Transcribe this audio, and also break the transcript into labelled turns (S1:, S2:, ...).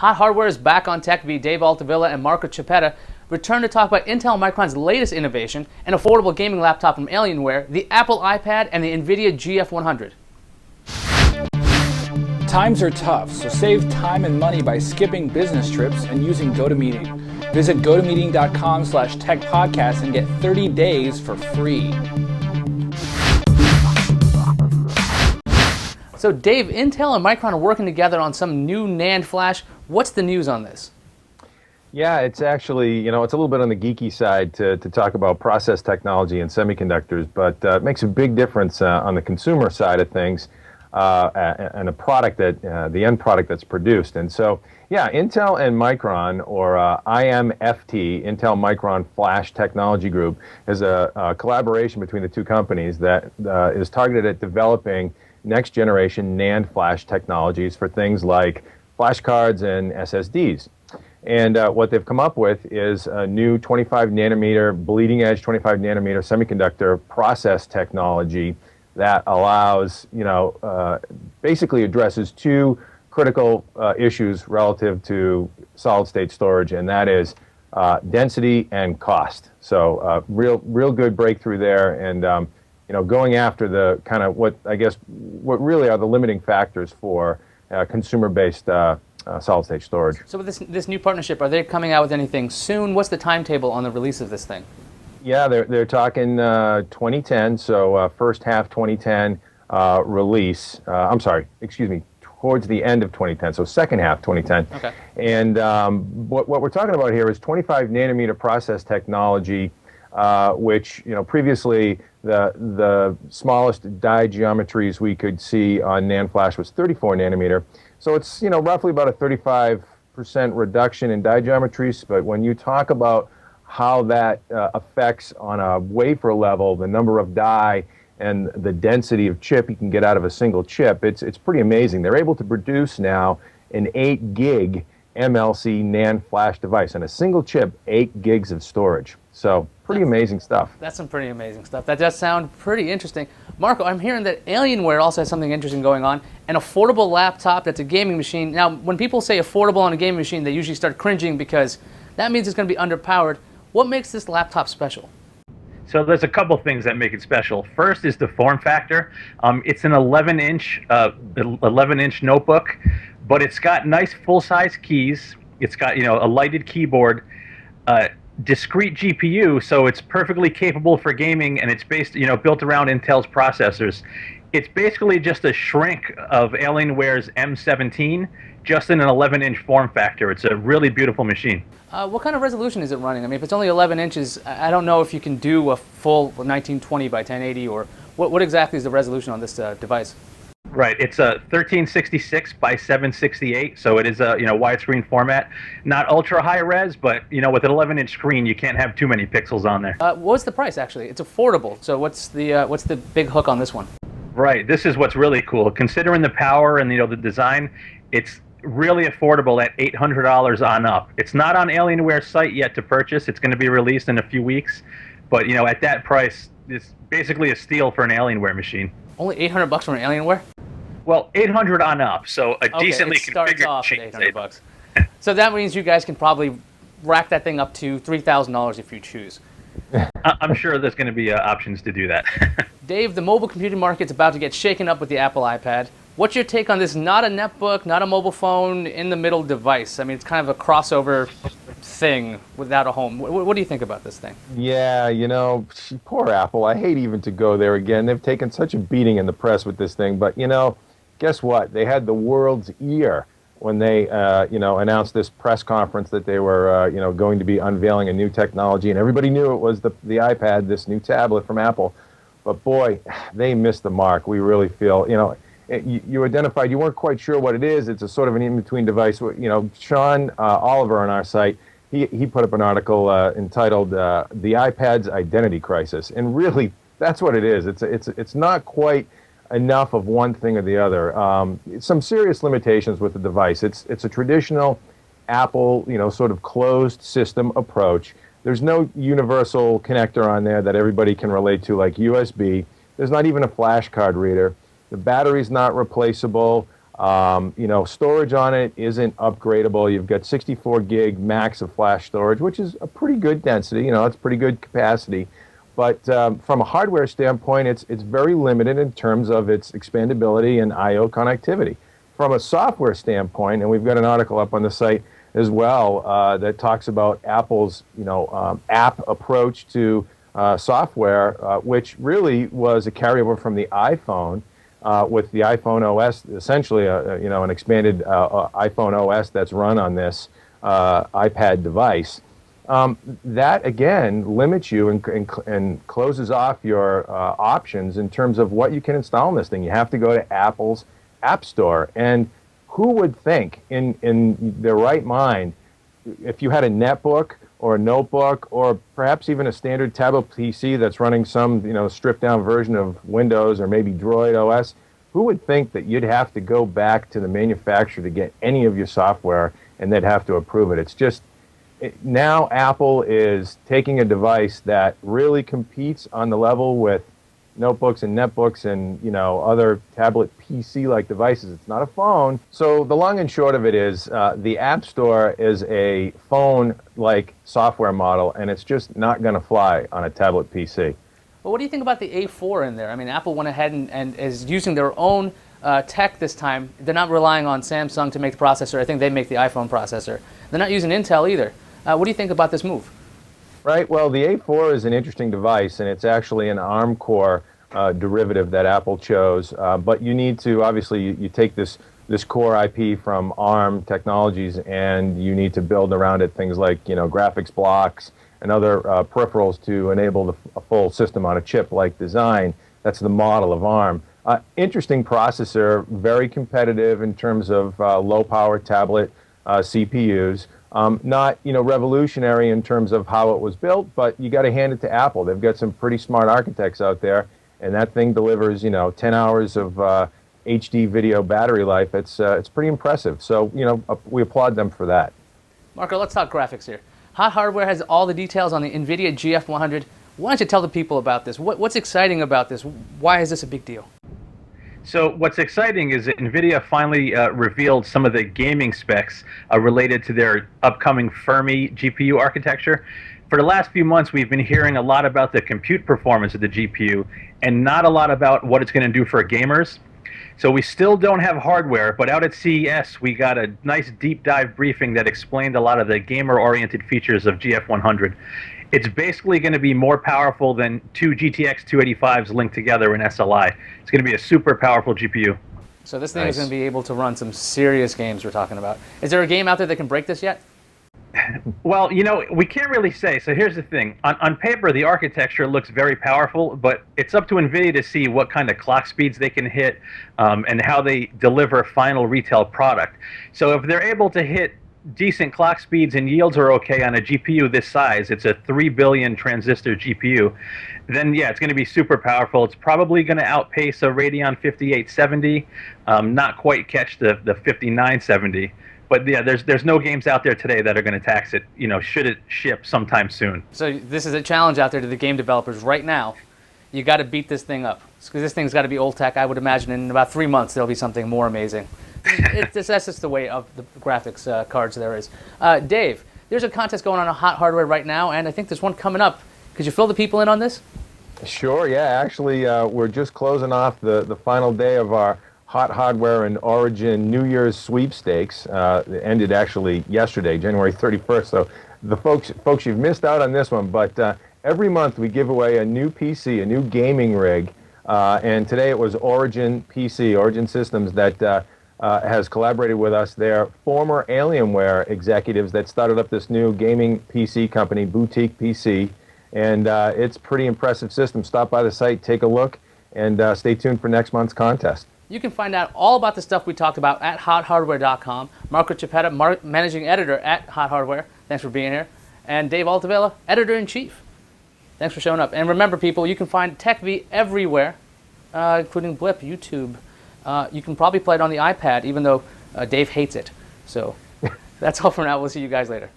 S1: Hot Hardware is back on tech. Dave Altavilla and Marco Chiapetta return to talk about Intel and Micron's latest innovation, an affordable gaming laptop from Alienware, the Apple iPad, and the NVIDIA GF100.
S2: Times are tough, so save time and money by skipping business trips and using GoToMeeting. Visit gotomeeting.com/techpodcast and get 30 days for free.
S1: So Dave, Intel and Micron are working together on some new NAND Flash. What's the news on this?
S3: Yeah, it's actually, it's a little bit on the geeky side to talk about process technology and semiconductors, but it makes a big difference on the consumer side of things and a product that, the end product that's produced. And so, yeah, Intel and Micron, or IMFT, Intel Micron Flash Technology Group, is a collaboration between the two companies that is targeted at developing next generation NAND Flash technologies for things like flash cards and SSDs. And what they've come up with is a new 25 nanometer, bleeding edge 25 nanometer semiconductor process technology that allows, basically addresses two critical issues relative to solid state storage, and that is density and cost. So real good breakthrough there, and going after the kind of what really are the limiting factors for consumer-based solid-state storage.
S1: So with this new partnership, are they coming out with anything soon? What's the timetable on the release of this thing?
S3: Yeah, they're talking 2010, so first half 2010 release. Towards the end of 2010, so second half 2010.
S1: Okay.
S3: And what we're talking about here is 25 nanometer process technology, which previously the smallest die geometries we could see on NAND Flash was 34 nanometer. So it's roughly about a 35% reduction in die geometries. But when you talk about how that affects on a wafer level the number of die and the density of chip you can get out of a single chip, it's pretty amazing. They're able to produce now an 8 gig MLC NAND Flash device and a single chip, 8 gigs of storage. So pretty amazing stuff.
S1: That's some pretty amazing stuff. That does sound pretty interesting. Marco, I'm hearing that Alienware also has something interesting going on, an affordable laptop that's a gaming machine. Now, when people say affordable on a gaming machine, they usually start cringing because that means it's going to be underpowered. What makes this laptop special?
S4: So there's a couple things that make it special. First is the form factor. It's an 11-inch notebook, but it's got nice full-size keys. It's got a lighted keyboard, discrete GPU, so it's perfectly capable for gaming, and it's built around Intel's processors. It's basically just a shrink of Alienware's M17, just in an 11-inch form factor. It's a really beautiful machine.
S1: What kind of resolution is it running? I mean, if it's only 11 inches, I don't know if you can do a full 1920 by 1080, or what exactly is the resolution on this device?
S4: Right, it's a 1366 by 768, so it is a widescreen format. Not ultra high res, but with an 11-inch screen, you can't have too many pixels on there.
S1: What's the price actually? It's affordable. So what's the big hook on this one?
S4: Right, this is what's really cool. Considering the power and the design, it's really affordable at $800 on up. It's not on Alienware's site yet to purchase. It's going to be released in a few weeks, but at that price, it's basically a steal for an Alienware machine.
S1: Only $800 for an Alienware?
S4: Well, $800 on up, so a decently configured
S1: off
S4: machine.
S1: At $800. So that means you guys can probably rack that thing up to $3,000 if you choose.
S4: I'm sure there's going to be options to do that.
S1: Dave, the mobile computing market's about to get shaken up with the Apple iPad. What's your take on this? Not a netbook, not a mobile phone, in-the-middle device. I mean, it's kind of a crossover thing without a home. What do you think about this thing?
S3: Yeah, poor Apple. I hate even to go there again. They've taken such a beating in the press with this thing. But, guess what? They had the world's ear when they, announced this press conference that they were, going to be unveiling a new technology. And everybody knew it was the iPad, this new tablet from Apple. But, boy, they missed the mark. We really feel, you identified, you weren't quite sure what it is. It's a sort of an in-between device. Sean Oliver on our site, he put up an article entitled "The iPad's Identity Crisis," and really, that's what it is. It's not quite enough of one thing or the other. Some serious limitations with the device. It's a traditional Apple, sort of closed system approach. There's no universal connector on there that everybody can relate to, like USB. There's not even a flash card reader. The battery's not replaceable. Storage on it isn't upgradable. You've got 64 gig max of flash storage, which is a pretty good density. It's pretty good capacity. But from a hardware standpoint, it's very limited in terms of its expandability and I/O connectivity. From a software standpoint, and we've got an article up on the site as well that talks about Apple's app approach to software, which really was a carryover from the iPhone. With the iPhone OS, essentially, an expanded iPhone OS that's run on this iPad device. That again limits you and closes off your options in terms of what you can install in this thing. You have to go to Apple's App Store, and who would think in their right mind, if you had a netbook or a notebook or perhaps even a standard tablet PC that's running some stripped down version of Windows or maybe Droid OS, who would think that you'd have to go back to the manufacturer to get any of your software and they'd have to approve it? It's just now Apple is taking a device that really competes on the level with notebooks and netbooks and other tablet PC-like devices. It's not a phone. So the long and short of it is the App Store is a phone-like software model, and it's just not going to fly on a tablet PC.
S1: Well, what do you think about the A4 in there? I mean, Apple went ahead and is using their own tech this time. They're not relying on Samsung to make the processor. I think they make the iPhone processor. They're not using Intel either. What do you think about this move?
S3: Right. Well, the A4 is an interesting device, and it's actually an ARM core derivative that Apple chose. But you need to, obviously, you take this core IP from ARM Technologies, and you need to build around it things like graphics blocks and other peripherals to enable a full system on a chip-like design. That's the model of ARM. Interesting processor, very competitive in terms of low-power tablet CPUs. Not revolutionary in terms of how it was built, but you got to hand it to Apple. They've got some pretty smart architects out there, and that thing delivers 10 hours of HD video battery life. It's pretty impressive. So we applaud them for that.
S1: Marco, let's talk graphics here. HotHardware has all the details on the NVIDIA GF100. Why don't you tell the people about this? What's exciting about this? Why is this a big deal?
S4: So what's exciting is that NVIDIA finally revealed some of the gaming specs related to their upcoming Fermi GPU architecture. For the last few months, we've been hearing a lot about the compute performance of the GPU and not a lot about what it's going to do for gamers. So we still don't have hardware, but out at CES, we got a nice deep dive briefing that explained a lot of the gamer-oriented features of GF100. It's basically going to be more powerful than two GTX 285s linked together in SLI. It's going to be a super powerful GPU.
S1: So this thing is going to be able to run some serious games we're talking about. Is there a game out there that can break this yet?
S4: Well, we can't really say. So here's the thing. On paper, the architecture looks very powerful, but it's up to NVIDIA to see what kind of clock speeds they can hit and how they deliver final retail product. So if they're able to hit decent clock speeds and yields are okay on a GPU this size, it's a 3 billion transistor GPU, then yeah, it's going to be super powerful. It's probably going to outpace a Radeon 5870, not quite catch the 5970. But yeah, there's no games out there today that are going to tax it, should it ship sometime soon.
S1: So this is a challenge out there to the game developers right now. You got to beat this thing up. Because this thing's got to be old tech. I would imagine in about 3 months there'll be something more amazing. That's just the way of the graphics cards there is. Dave, there's a contest going on HotHardware right now, and I think there's one coming up. Could you fill the people in on this?
S3: Sure, yeah. Actually, we're just closing off the final day of our HotHardware and Origin New Year's sweepstakes. It ended actually yesterday, January 31st. So the folks, you've missed out on this one. But every month we give away a new PC, a new gaming rig. And today it was Origin PC, Origin Systems, that has collaborated with us. They're former Alienware executives that started up this new gaming PC company, Boutique PC. And it's a pretty impressive system. Stop by the site, take a look, and stay tuned for next month's contest.
S1: You can find out all about the stuff we talked about at HotHardware.com. Marco Chiapetta, managing editor at HotHardware. Thanks for being here. And Dave Altavilla, editor-in-chief. Thanks for showing up. And remember, people, you can find TechV everywhere, including Blip, YouTube. You can probably play it on the iPad, even though Dave hates it. So that's all for now. We'll see you guys later.